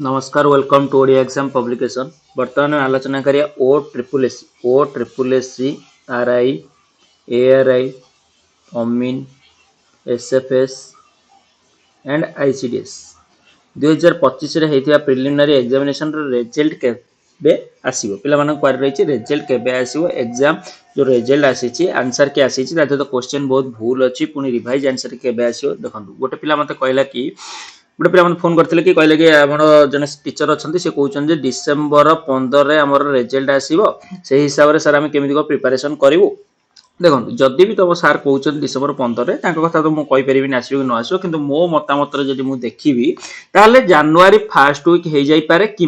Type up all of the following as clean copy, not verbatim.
नमस्कार welcome to Odia exam publication. बर्तमान आलोचना करिया O triple S C R I A R I अमीन एसएफएस एंड आईसीडीएस 2025 रे हेतिया प्रिलिमिनरी एग्जामिनेशन रो रिजल्ट केबे आसीबो पिला मानक क्वारी रहिछि रिजल्ट केबे आसीबो एग्जाम जो रिजल्ट आसीछि आंसर के आसीछि ताते तो क्वेश्चन बहुत भूल अछि पुनी रिवाइज आंसर केबे आसीबो देखंतु गोटे पिला मते कहला कि गोटे पिला मते फोन करथिले कि कहले कि हमर जने टीचर अछंती से कहउछन जे डिसेंबर 15 रे हमर रिजल्ट आसीबो से हिसाब रे सर हम केमिति को प्रिपरेशन करिवो देखो जदि भी तुम सार कहते डिसेम्बर 15 कथा तो मुझे पारि आसो कि न आसो कि मो मतामत जब मुझे देखी जानुरी फास्ट वीक हो जापे कि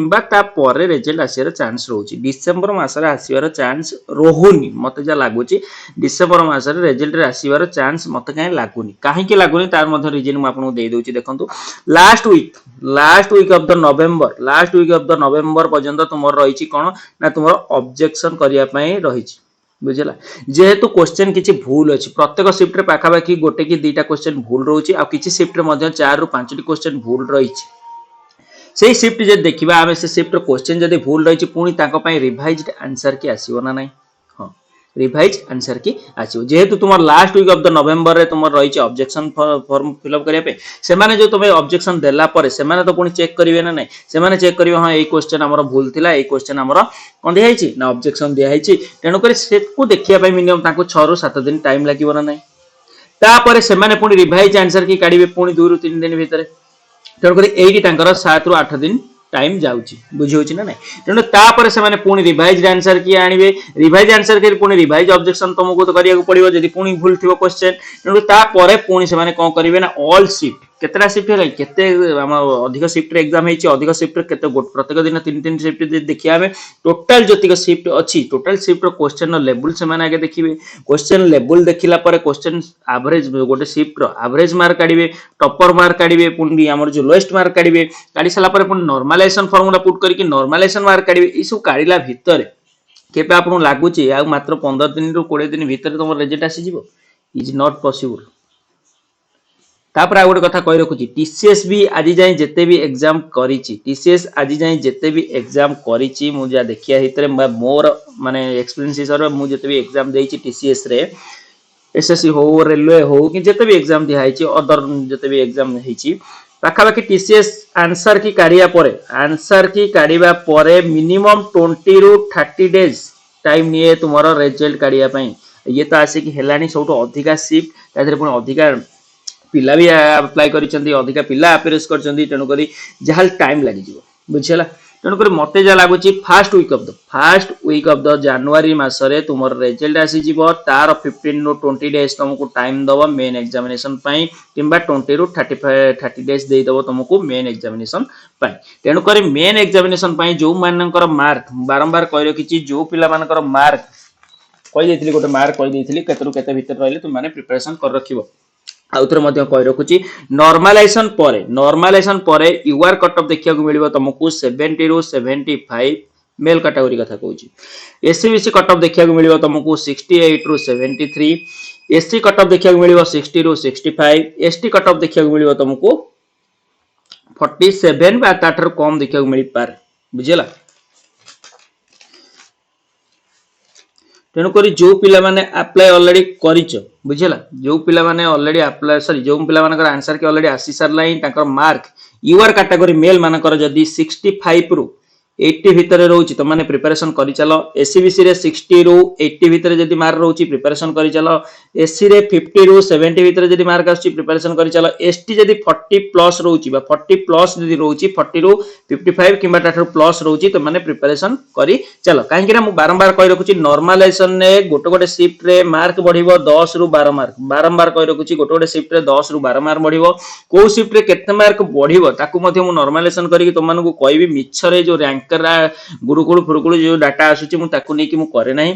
रिजल्ट आसार चान्स रोचे डिसेम्बर मसरे आसवर चान्स रोनी मत जहाँ लगुच डिसेम्बर मसरे रिजल्ट आसवर चान्स मत कहीं लगुनि कहीं लगुनि तार रिजन मुझे देदे देखो लास्ट वीक ऑफ द नवेम्बर पर्यंत तुम रही कौन ना तुम ऑब्जेक्शन करने रही बुझला जेहेतु क्वेश्चन किसी भूल अच्छी प्रत्येक शिफ्ट रे पाखापाखि गोटे कि दुईटा क्वेश्चन भूल रोचे आ किसी शिफ्ट रे मध्य 4 ରୁ 5टी क्वेश्चन भूल रही से शिफ्ट जे देखिबा आमे से शिफ्ट क्वेश्चन जदि भूल रही पुणी ताको पई रिवाइज्ड आंसर की आसीबो ना नहीं हां रिवाइज आंसर की आसीबो जेहेतु तुम लास्ट वीक ऑफ द नवेम्बर रे तुम रही ऑब्जेक्शन फॉर्म फिलअप करिया पे सेमाने जो तुम ऑब्जेक्शन देला परे सेमाने तो पुणी चेक करिवे ना नहीं सेमाने चेक करिवे हां ए क्वेश्चन हमर भूल थिला ए क्वेश्चन हमर कोन दिया हिची ना ऑब्जेक्शन दिया हिची तेनु करी सेको देखिया पे मिनिमम ताको 6 ରୁ 7 दिन टाइम लागिवो ना नहीं तापरे सेमाने पुणी रिवाइज आंसर की काढिबे पुणी 2 ରୁ 3 दिन भितरे तेनु करी एडी तांकर 7 ରୁ 8 दिन टाइम जाउची बुझियोची ना नहीं तेणु तापर से माने पुणी रिवाइज आंसर की आनिबे रिवाइज आंसर के पुणी रिवाइज ऑब्जेक्शन तुमको तो करिया को पड़िबो जदी पुणी भूल थिबो क्वेश्चन तेणु तापर पुणी से माने कोन करिवे ना ऑल शिफ्ट केतरा शिफ्ट है केते हम अधिक शिफ्ट रे एग्जाम हेची अधिक शिफ्ट रे केते प्रत्येक दिन 3 शिफ्ट देखिया हमें टोटल जतिक शिफ्ट अछि टोटल शिफ्ट रो क्वेश्चन लेवल से माने आगे देखिबे क्वेश्चन लेवल देखिला पर क्वेश्चन एवरेज गोटे शिफ्ट रो एवरेज मार्क काढिबे टॉपर मार्क काढिबे पुणी हमर जो लोएस्ट मार्क काढिबे काढी सला पर पुणी नॉर्मलाइजेशन फार्मूला पुट करके नॉर्मलाइजेशन मार्क काढिबे ई सब काढिला भितर केपे आपन लागुची आ मात्र 15 दिन रो 20 दिन भितर तुम रिजल्ट आसी जिवो इज नॉट पॉसिबल तापर आ गोटे कथा कहि रखुची टीसीएस भी आज जाए जेते भी एग्जाम करिची टीसीएस आज जाए जेते भी एग्जाम करिची मु जा देखिया हितरे मोर माने एक्सपीरियंस हिसाब मु जेते भी एग्जाम देइची टीसीएस रे एसएससी हो रेलवे हो कि जेते भी एग्जाम दिया हिची अदर जेते भी एग्जाम हिची पाखापाखि टीसीएस आंसर की काढ़िया परे मिनिमम 20 ରୁ 30 डेज टाइम निये तुमरो रिजल्ट काढ़िया पई ये तो आसे कि हेलानी सबटो अधिका शिफ्ट तादरे पुनी अधिका पिला भी अप्लाई करिसेंती अधिका पिला अप्रेस करचंती तेनु करी जहाल टाइम लागि जिवो बुझिला तेनु करी मते जा लागुची first week of the January मासरे तुमर रिजल्ट आसी जिवो तार 15 ରୁ 20 डेज तुमको टाइम दबो मेन एग्जामिनेशन पई किंबा 20 ରୁ 30 डेज देई दबो तुमको मेन एग्जामिनेशन पई तेनु करी मेन एग्जामिनेशन पई जो मानकर मार्क बारंबार कहि रखिची जो पिला मानकर मार्क कहि देथिली गोटे मार्क कहि देथिली केतरु केते भीतर रहले तुम माने प्रिपरेशन कर रखिबो आउथरे मध्य कहि रखुची नॉर्मलाइजेशन परे यूआर कट ऑफ देखिया को मिलिबो तुमको 70 ରୁ 75 मेल कैटेगरी कथा कहूची एससीबीसी कट ऑफ देखिया को मिलिबो तुमको 68 ରୁ 73 एससी कट ऑफ देखिया को मिलिबो 60 ରୁ 65 एसटी कट ऑफ देखिया को मिलिबो तुमको 47 बा ताठर कम देखिया को मिलि पार बुझिला तेणुक जो पिला माने अप्लाई ऑलरेडी करिच बुझिला जो पिला माने ऑलरेडी अप्लाई सॉरी जो पिला मानकर आंसर के ऑलरेडी आसी सारलाई ताकर मार्क यूआर कैटेगरी मेल मानकर जदी 65 ରୁ 80 भितरे रहउची तो माने प्रिपरेशन करि चलो एससीबीसी रे 60 ରୁ 80 भितरे जदी मार्क रहउची प्रिपरेशन करि चलो एससी रे 50 ରୁ 70 भितरे जदी मार्क आछी प्रिपरेशन करि चलो एसटी जदी 40 प्लस रहउची बा 40 प्लस जदी रहउची 40 ରୁ 55 किंबा ताठर प्लस रहउची तो माने प्रिपरेशन करि चलो काहे कि ना मु बारंबार कहि रखुची नॉर्मलाइजेशन रे गोटे गोटे शिफ्ट रे मार्क बढ़िबो 10 ରୁ 12 मार्क बारंबार कहि रखुची गोटे गोटे शिफ्ट रे 10 ରୁ 12 मार्क बढ़िबो को शिफ्ट रे केते मार्क बढ़िबो ताकू मध्ये मु नॉर्मलाइजेशन करि कि तुम मानकू कहबी मिछरे जो रैंक गुरुकुल फुरुकुल जो डाटा आसुची मु ताकू नै कि मु करे नाही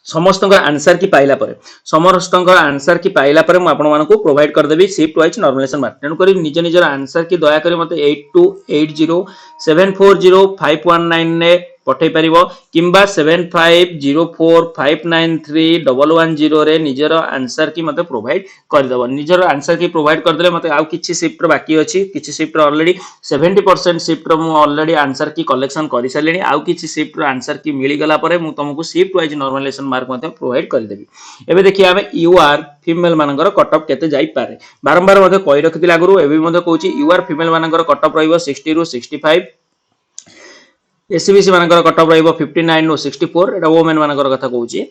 समस्त आंसर की पाइला परे समस्त आंसर की पाइला परे मु आपण मानकू प्रोवाइड कर देबी शिफ्ट वाइज नॉर्मलाइजेशन मार्क तेनु करी निज निजर आंसर की दया करी मते 8280740519 ने पठे पारिबो किंबा 7504593110 रे निजर आंसर की मते प्रोवाइड कर देबो निजर आंसर की प्रोवाइड कर देले मते आ किछि शिफ्ट बाकी अछि किछि शिफ्ट ऑलरेडी 70% शिफ्ट मु ऑलरेडी आंसर की कलेक्शन करि सालेनी आ किछि शिफ्ट आंसर की मिली गला परे मु तुमको शिफ्ट वाइज नॉर्मलाइजेशन मार्क मते प्रोवाइड कर देबी एबे देखिए आमे यूआर फीमेल मानकर कट ऑफ केते जाई पारे बारंबार मते कहि रखितिला गुरु एबे मते कहूची यूआर फीमेल मानकर कट ऑफ रहइबो 60 रु 65 एससीबीसी मानकर कट ऑफ रहइबो 59 रु 64 एटा वोमेन मानकर कथा कहूची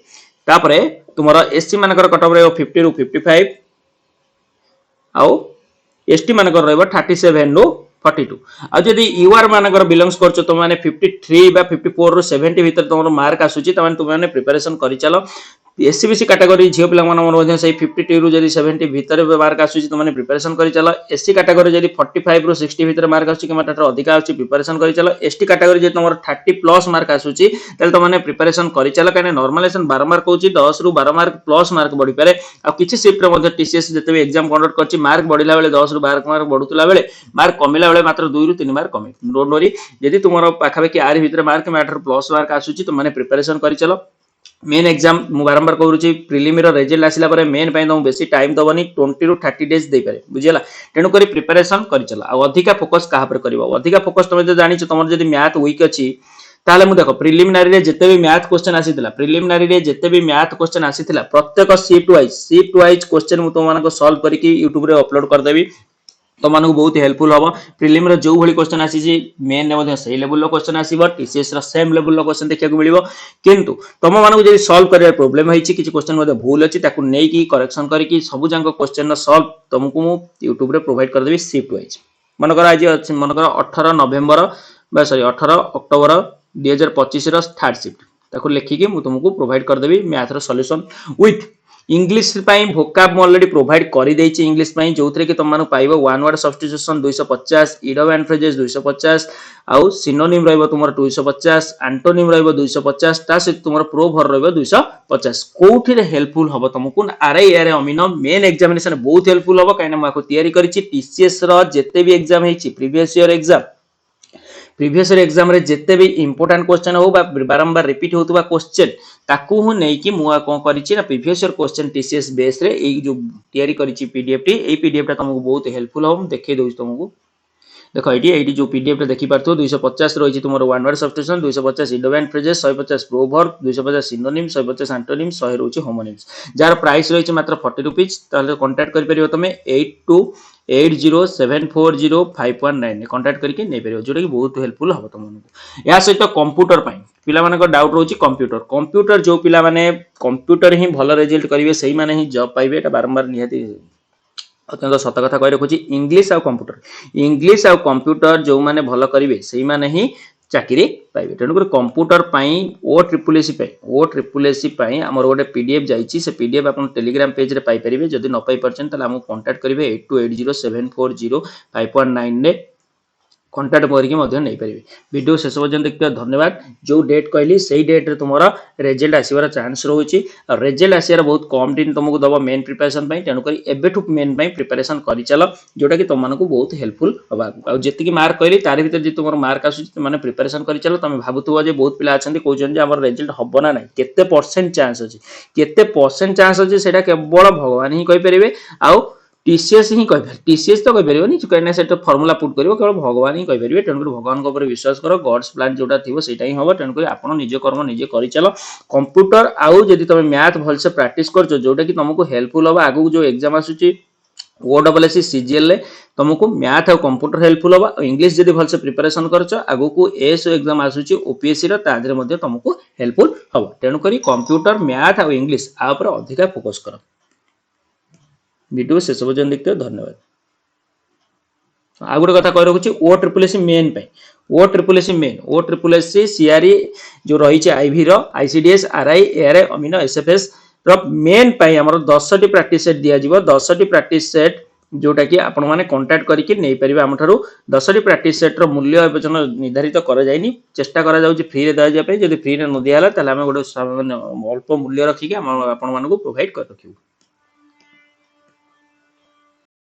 तापरे तुमरो एससी मानकर कट ऑफ रहइबो 50 रु 55 आउ एसटी मानकर रहइबो 37 रु 42 आ जदि यूआर मानकर बिलोंग्स करछो तो माने 53 बा 54 रु 70 भीतर तमरो मार्क आसुची त माने तुम माने प्रिपरेशन करि चलो एससीबीसी कैटेगरी झियो पिला मन मध्ये सही 52 रु जदि 70 भीतर मार्क आसुची तो माने प्रिपरेशन करि चलो एससी कैटेगरी जदि 45 रु 60 भीतर मार्क आसुची किमा ताटर अधिक आसुची प्रिपरेशन करि चलो एसटी कैटेगरी जदि तमरो 30 प्लस मार्क आसुची तले तो माने प्रिपरेशन करि चलो काने नॉर्मलाइजेशन 12 मार्क होची 10 रु 12 मार्क प्लस मार्क बढ़ी पारे आ किछि शिफ्ट रे मध्ये टीसीएस जते भी एग्जाम कंडक्ट करछि मार्क बढ़िला बेले 10 रु 12 मार्क बढ़ुतला बेले मार्क कमिला बेले मात्र 2 रु 3 मार्क कमे डोंट वरी यदि तुमरो पाखाबे कि आर भीतर मार्क मैटर प्लस मार्क आसुची तो माने प्रिपरेशन करि चलो मेन एग्जाम मु बारंबार कहूची प्रिलिम रो रिजल्ट आसिला परे मेन पय तुम बेसी टाइम दबनी 20 रु 30 डेज दे पारे बुझिला तेनु करी प्रिपरेशन करि चला आ अधिका फोकस कहा पर करबो अधिका फोकस तुम जे जानि छ तुमर जदी मैथ वीक अछि ताले मु देखो प्रिलिमिनरी रे जते भी मैथ क्वेश्चन आसीतिला प्रिलिमिनरी रे जते भी मैथ क्वेश्चन आसीतिला प्रत्येक शिफ्ट वाइज क्वेश्चन मु तुम मानको सॉल्व करिकि YouTube रे अपलोड कर देबी तो मानक बहुत हेल्पफुल हम प्रिलिम रो जो भली क्वेश्चन आसी मेन ने से लेवल रो क्वेश्चन आसीबो टीसीएस रो सेम लेवल रो क्वेश्चन देखा मिलिबो किंतु तुम मानक जदी सॉल्व करिया प्रॉब्लम होईची किछि क्वेश्चन मध्ये भूल अछि ताकू नै की करेक्शन करिकि सब जांक क्वेश्चन रो सॉल्व तुमको मु YouTube रे प्रोवाइड कर देबी शिफ्ट वाइज मानकर आज मानकर 18 नवंबर बा सॉरी 18 अक्टोबर 2025 रो थर्ड शिफ्ट ताकू लिखिकि मु तुमको प्रोवाइड कर देबी मैथ रो सॉल्यूशन विथ इंग्लिश पाई भोकाब ऑलरेडी प्रोवाइड कर देछि इंग्लिश पाई जोथरे कि तुम मानु पाइबो one word substitution 250 idiom and phrases 250 आउ सिनोनिम रहइबो तुमरो 250 एंटोनिम रहइबो 250 ता से तुमरो प्रोवर्ब रहइबो 250 कोठी रे हेल्पफुल हबो तुमको RI AR amino main examination बहुत हेल्पफुल हबो काइना माको तयारी करिछि टीसीएस रो जेते भी एग्जाम हेछि प्रीवियस ईयर एग्जाम रे जेते भी इंपोर्टेंट क्वेश्चन हो बारंबार रिपीट होतबा क्वेश्चन ताकू हु नै कि मुआ कोन करिछि ना previous year question TCS base रे ए जो तयारी करिछि पीडीएफ टी ए पीडीएफ टा तुमको बहुत हेल्पफुल हो देखै दउ तुमको देखो एटी जो पीडीएफ टा देखि पारतो 250 रहिछि तुमरो one word substitution 250 idiom and phrases 150 proverb 250 synonym 150 antonym 100 रहिछि होमोनिम्स जार प्राइस रहिछि मात्र 40 रुपीस ताले कांटेक्ट करि परियो तमे 8280740519 कांटेक्ट करके नै परियो जोटा कि बहुत हेल्पफुल हो तुमको या सहित कंप्यूटर पाई पिला मानक डाउट रहुछि कंप्यूटर जो पिला माने कंप्यूटर ही भलो रिजल्ट करिवे सही माने ही जॉब पाइबे एटा बारंबार निहाती अत्यंत सत कथा कहि रखुछि इंग्लिश आ कंप्यूटर जो माने भलो करिवे सही माने ही चाकरी पाइबे तेणुकर कंप्यूटर पाई ओ ट्रिपल एसी पाई हमर गोटे पीडीएफ जाईची से पीडीएफ आपन टेलीग्राम पेज रे पाई परिबे जदि न पाई परछन तले हमु कांटेक्ट करिवे 8280740519 ने कांटेक्ट करके मध्य नहीं पारे वीडियो शेष पर्यंत देखते धन्यवाद जो डेट कहली सही डेट रे तुमरा रिजल्ट आसीबार चांस रहउची और रिजल्ट आसीबार बहुत कम दिन तुमको दबा मेन प्रिपरेशन पई तेनु करी एबेठु मेन पई प्रिपरेशन करि चलो जोटा कि तुम मानको बहुत हेल्पफुल होबा आ जेति कि मार्क कहली तार भीतर जे तुमर मार्क आसुची माने प्रिपरेशन करि चलो तमे भाबुथुवा जे बहुत पिला अछंती कहउछन जे हमर रिजल्ट हबो ना नाही केते परसेंट चांस अछि सेटा केवल भगवान ही कहि परिबे आउ टीसीएस ही कहि टीसीएस तो कहि परिबोनी कहिना सेट फार्मूला पुट करिवो केवल भगवान ही कहि परिबे तेणुकर भगवान को ऊपर विश्वास करो गॉड्स प्लान जोटा थिवो सेटा ही हबो तेणुकर आपण निज कर्म निजे करि चलो कंप्यूटर आउ जदि तमे मैथ भल से प्रैक्टिस करछो जोटा कि तुमको हेल्पफुल होबा आगु जो एग्जाम आसुची ओडब्ल्यूएससी सीजीएल ले तुमको मैथ और कंप्यूटर हेल्पफुल होबा इंग्लिश जदि भल से प्रिपरेशन करछो आगु को एसओ एग्जाम आसुची ओपीएससी रा तादरे मध्ये तुमको हेल्पफुल होबा तेणुकर कंप्यूटर मैथ और इंग्लिश आ ऊपर अधिक फोकस करो वीडियो शेष पर्यंत देखते धन्यवाद आ गोटे कथा कहि रखुछि ओ ट्रिपल एससी सीआरई जो रही आईवी रो आईसीडीएस आरआई एआरआई अमीनो एसएफएस रो मेन पाई हमर 10 टी प्रैक्टिस सेट दिया जिवो 10 टी प्रैक्टिस सेट जोटा कि आपण माने कांटेक्ट करके नै परिबा हमठारु 10 टी प्रैक्टिस सेट रो मूल्य विवेचन निर्धारित करा जायनी चेष्टा करा जाउछि फ्री रे दया जाय जदि फ्री रे न दियाला ताले हम गोटे अल्प मूल्य रखिके आपण मानको प्रोवाइड कर रखिबो।